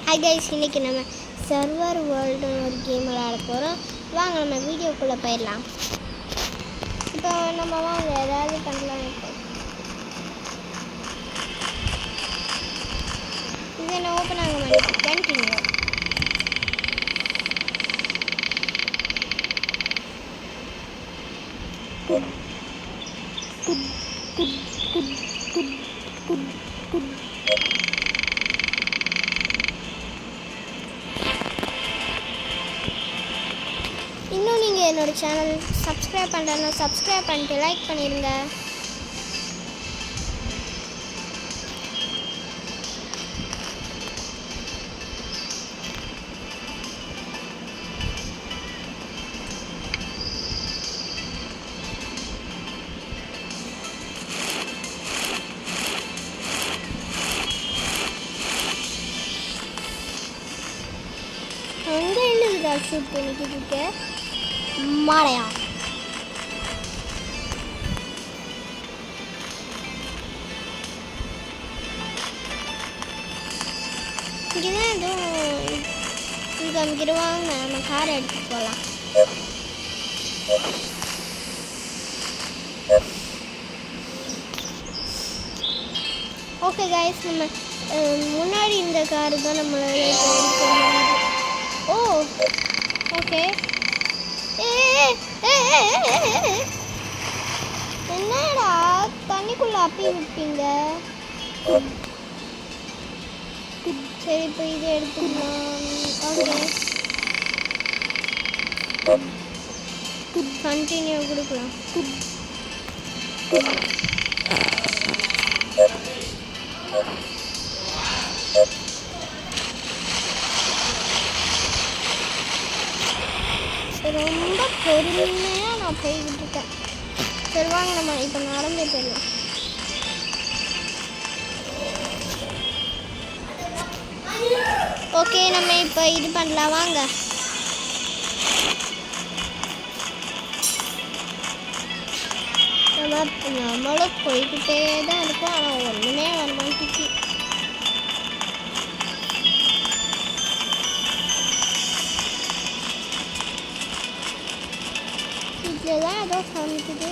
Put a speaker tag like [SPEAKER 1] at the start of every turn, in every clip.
[SPEAKER 1] Hi guys, இன்றைக்கி நம்ம server வேர்ல்டுன்னு ஒரு கேம் விளையாட போகிறோம். வாங்க நம்ம வீடியோக்குள்ளே போயிடலாம். இப்போ நம்ம வாங்க ஏதாவது பண்ணலாம். இது என்ன ஓப்பன் ஆக மாட்டேங்குது. கண்டினியூ. இன்னும் நீங்கள் என்னோட சேனல் சப்ஸ்கிரைப் பண்ணுறேன்னா சப்ஸ்கிரைப் பண்ணிட்டு லைக் பண்ணிடுங்க. அங்கே என்னதுடா ஷூட் பண்ணிக்கிட்டு இருக்க மாடையா? இங்கேதான் எதுவும் இது காமிக்கிடுவாங்க. நம்ம காரை எடுத்துட்டு போகலாம். ஓகே கைஸ், நம்ம முன்னாடி இந்த காரு தான் நம்மளால எடுக்க. ஓ ஓகே. என்னடா தண்ணிக்குள்ள அப்பி விட்டீங்க? சரி, இப்போ இதை எடுத்துக்கலாம். ஓகே, கண்டினியூ கொடுக்கலாம். ரொம்ப பொறுமையாக நான் போய்கிட்டு இருக்கேன். சரி வாங்க, நம்ம இப்போ நடந்தே போயிடலாம். ஓகே, நம்ம இப்போ இது பண்ணலாம். வாங்க. நம்மளும் போய்கிட்டே தான் இருக்கோம், ஆனால் ஒன்றுமே வரமாட்டேங்குது. இதில் தான் ஏதோ காமிக்குது.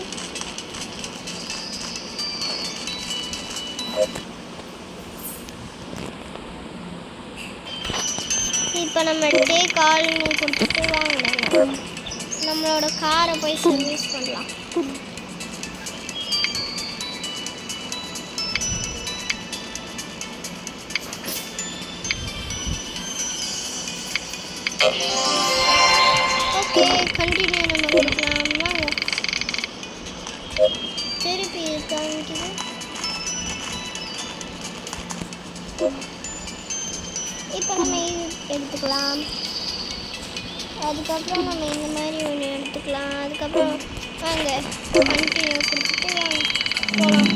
[SPEAKER 1] இப்போ நம்ம டேக் ஆல்னு கொடுத்துட்டு வாங்கலாம். நம்மளோட காரை போய் சர்வீஸ் பண்ணலாம். ஓகே, கண்டினியூ நம்ம கொடுக்கலாம். வாங்க. திருப்பி காமிக்குது. இப்போ நம்ம இது எடுத்துக்கலாம். அதுக்கப்புறம் நம்ம இந்த மாதிரி ஒன்று எடுத்துக்கலாம். அதுக்கப்புறம் வாங்க கண்டினியூ கொடுத்துட்டு வாங்க போகலாம்.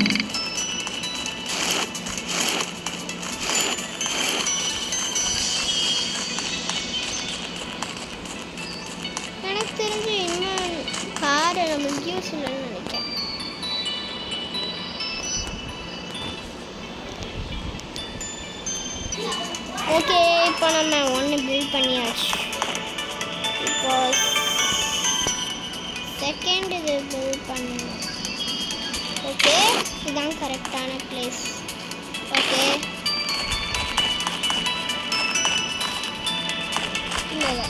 [SPEAKER 1] எனக்கு தெரிஞ்சு இன்னும் காரை நம்மளுக்கு யூஸ் இல்லைன்னு நினைக்கிறேன். ஓகே, இப்போ நம்ம ஒன்று பில்ட் பண்ணியாச்சு. இப்போ செகண்ட் இது பில்ட் பண்ணணும். ஓகே, இதுதான் கரெக்டான பிளேஸ். ஓகே, இல்லை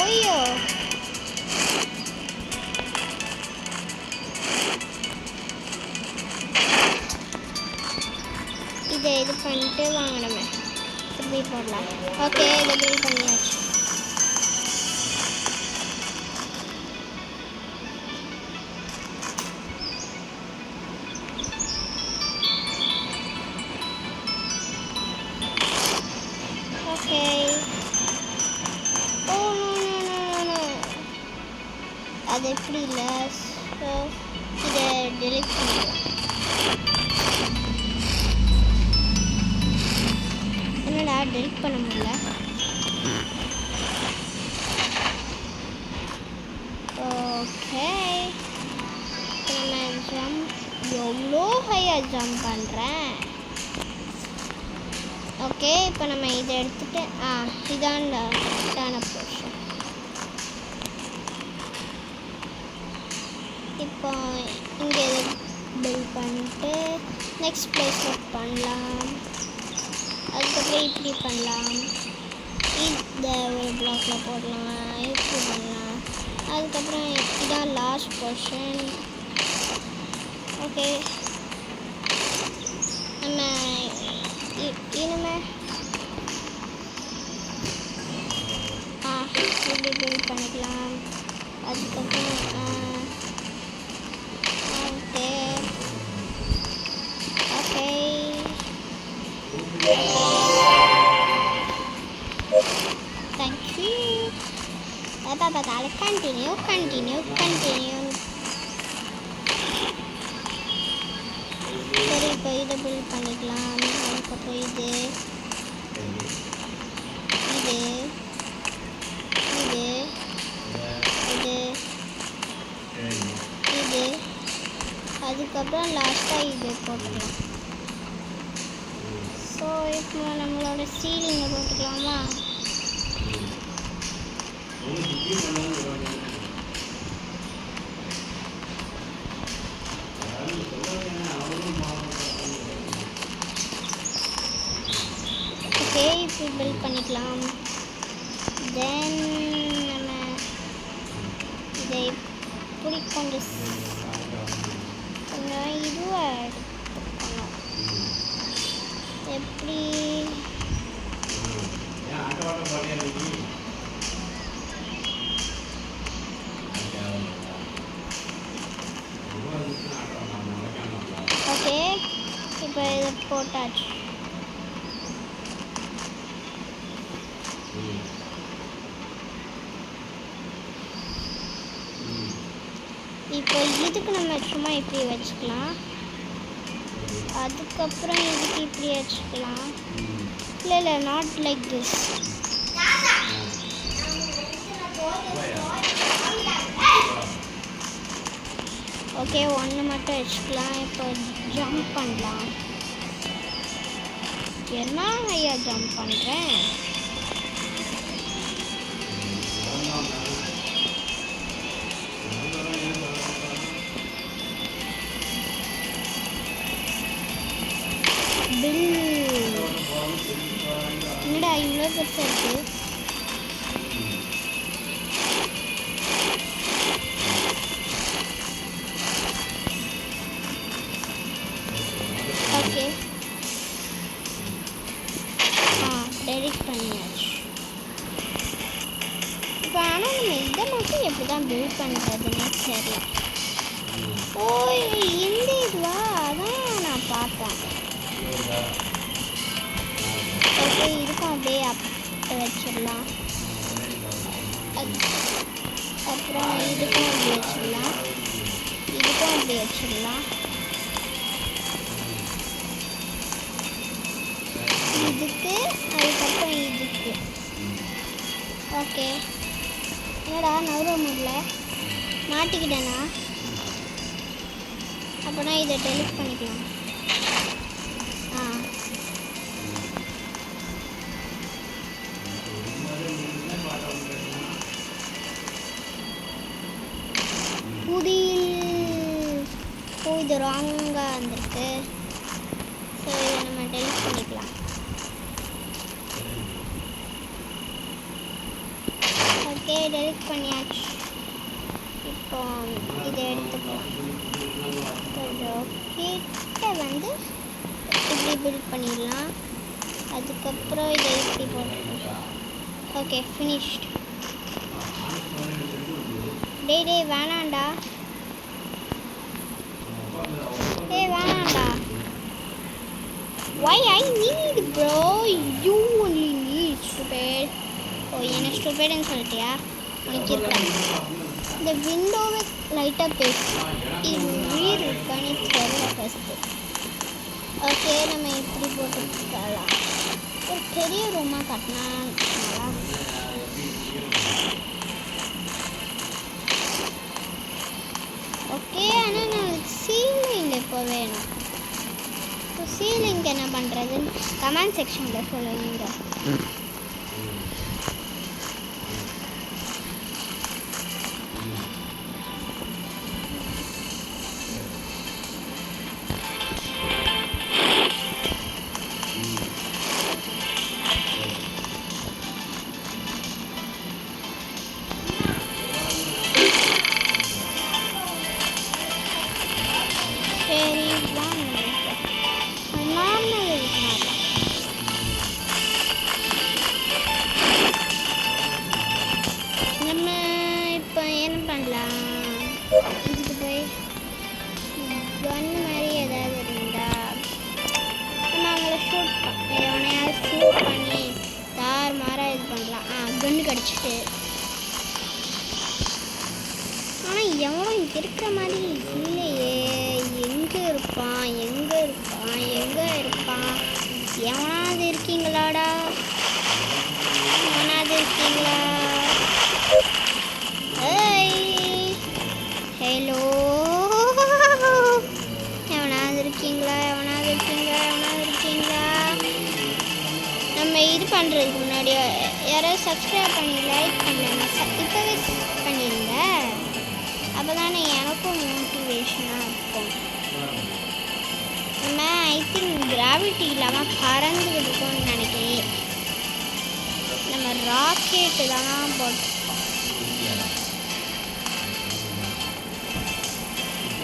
[SPEAKER 1] ஓய்யோ, இதை இது பண்ணிட்டு வாங்க நம்ம திருப்பி போடலாம். ஓகே, இதை பில்ட் பண்ணியாச்சு. ஓகே. ஓ நோ, அது எப்படி இல்லை. ஸோ இதை டெலிட் பண்ணிடலாம். என்னடா டெலிட் பண்ண முடியல? ஓகே, நம்ம ஜம்ப் எவ்வளோ ஹையாக ஜம்ப் பண்ணுறேன். ஓகே இப்போ நம்ம இதை எடுத்துகிட்டு இதான் போர்ஷன். இப்போ இங்கே இதை பில்ட் பண்ணிட்டு நெக்ஸ்ட் பிளேஸில் பண்ணலாம். அதுக்கப்புறம் இப்படி பண்ணலாம், இந்த ஒரு பிளாக்ல போடலாம், இப்படி பண்ணலாம். அதுக்கப்புறம் இதுதான் லாஸ்ட் போர்ஷன். ஓகே நம்ம இனிமே இப்படி பில்ட் பண்ணிக்கலாம். அதுக்கப்புறம் ஓகே ஓகே தேங்க்யூ. எப்போ பார்த்தாலும் கண்டினியூ. சரி இப்போ இதை பில்ட் பண்ணிக்கலாம். அதுக்கப்புறம் இது அதுக்கப்புறம் லாஸ்ட்டாக இது போட்டுக்கலாம். ஸோ இப்போ நம்மளோட சீலிங்கை போட்டுக்கலாமா? ஓகே இப்படி பில்ட் பண்ணிக்கலாம். தென் நம்ம இதை இப்படி கொஞ்சம் இதுவாக எடுத்துக்கணும். எப்படி ஓகே இப்போ இதை போட்டாச்சு. இப்போ இதுக்கு நம்ம சும்மா இப்படி வச்சுக்கலாம். அதுக்கப்புறம் இதுக்கு இப்படி வச்சுக்கலாம். இல்லை நாட் லைக் திஸ். ஓகே ஒன்று மட்டும் வச்சுக்கலாம். இப்போ ஜம்ப் பண்ணலாம். என்ன ஐயா ஜம்ப் பண்ணுறேன்? என்னடா இவ்வளோ பெருசாக இருக்கு? ஓகே டெலிட் பண்ணியாச்சு. இப்போ ஆனால் நம்ம இதை மட்டும் எப்படி தான் பில்ட் பண்ணுறதுன்னு தெரியல. ஓ இந்த இதுவா? அதான் நான் பார்த்தேன். ஓகே இதுக்கும் அப்படியே அப்போ வச்சிடலாம். அப்புறம் இதுக்கும் அப்படி வச்சிடலாம். இதுக்கும் அப்படி வச்சிடலாம். இதுக்கு அதுக்கப்புறம் இதுக்கு. ஓகே என்னடா நவர முடியல, மாட்டிக்கிட்டேனா? அப்போனா இதை டெலிட் பண்ணிக்கலாம். இது ராங்காக வந்திருக்கு. ஸோ இதை நம்ம டெலிட் பண்ணிக்கலாம். ஓகே டெலிட் பண்ணியாச்சு. இப்போ இதை எடுத்துக்கலாம். கொஞ்சம் கிட்ட வந்து இப்படி பில்ட் பண்ணிடலாம். அதுக்கப்புறம் இதை இப்படி போட்டுக்கலாம். Okay finished. டே வேணாண்டா, வேணாண்டா. Why I need bro? You only need stupid. ஓ என்ன ஸ்டூபிட்னு சொல்லிட்டியா? உனக்கு இருக்காது. இந்த விண்டோவை லைட்டாக பேசு. இது உயிர் இருக்கான்னு தெரியல ஃபஸ்ட்டு. ஓகே நம்ம இப்படி போட்டுக்கலாம். ஒரு பெரிய ரூமாக கட்டினா நல்லா. ஓகே ஆனால் நான் சீலிங் இப்போ வேணும். இப்போ சீலிங்கை நம்ம பண்ணுறதுன்னு கமெண்ட் செக்ஷனில் சொல்லுங்க. சரி வாங்க நார்மல் இருக்கணும். நம்ம இப்போ என்ன பண்ணலாம், இதுக்கு போய் கன் மாதிரி ஏதாவது இருந்தா நம்ம அவங்கள எவனையாவது ஷூட் பண்ணி தார் மாறாக இது பண்ணலாம். கன்று கிடச்சிட்டு. ஆனால் எவனும் இங்கே இருக்கிற மாதிரி இல்லையே. எங்கே இருப்பான் எங்கே இருப்பான் எங்கே இருப்பான்? எவனாவது இருக்கீங்களாடா? எவனாவது இருக்கீங்களா? ஹலோ, எவனாவது இருக்கீங்களா? எவனாவது இருக்கீங்களா? எவனாவது இருக்கீங்களா? நம்ம இது பண்ணுறதுக்கு முன்னாடி யாராவது சப்ஸ்கிரைப் பண்ணி லைக் பண்ணலாம். இப்போவே பண்ணிடுங்க. அப்போ தானே எனக்கும் மோட்டிவேஷனாக இருக்கும். நம்ம ஐ திங்க் கிராவிட்டி இல்லாமல் பறந்துக்கிட்டு இருக்கோம்னு நினைக்கிறேன். நம்ம ராக்கெட்டு தான் போட்டிருக்கோம்.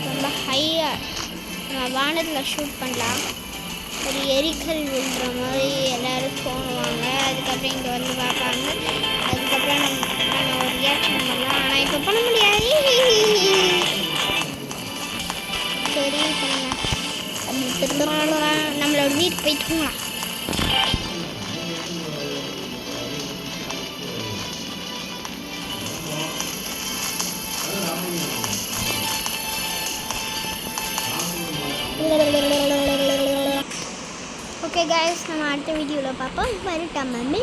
[SPEAKER 1] ரொம்ப ஹையாக நம்ம வானத்தில் ஷூட் பண்ணலாம். ஒரு எரிக்கல் விழுற மாதிரி எல்லோரும் தோணுவாங்க. அதுக்கப்புறம் இங்கே வந்து பார்ப்பாங்க. அதுக்கப்புறம் நம்ம ஒரு ரியாக்ஷன் பண்ணலாம். ஆனால் இப்போ பண்ண முடியாது. சரி நம்மளோட வீட்டுக்கு போய் தூங்கலாம். ஓகே கைஸ், நம்ம அடுத்த வீடியோவில் பார்ப்போம். வரட்டா மம்மி.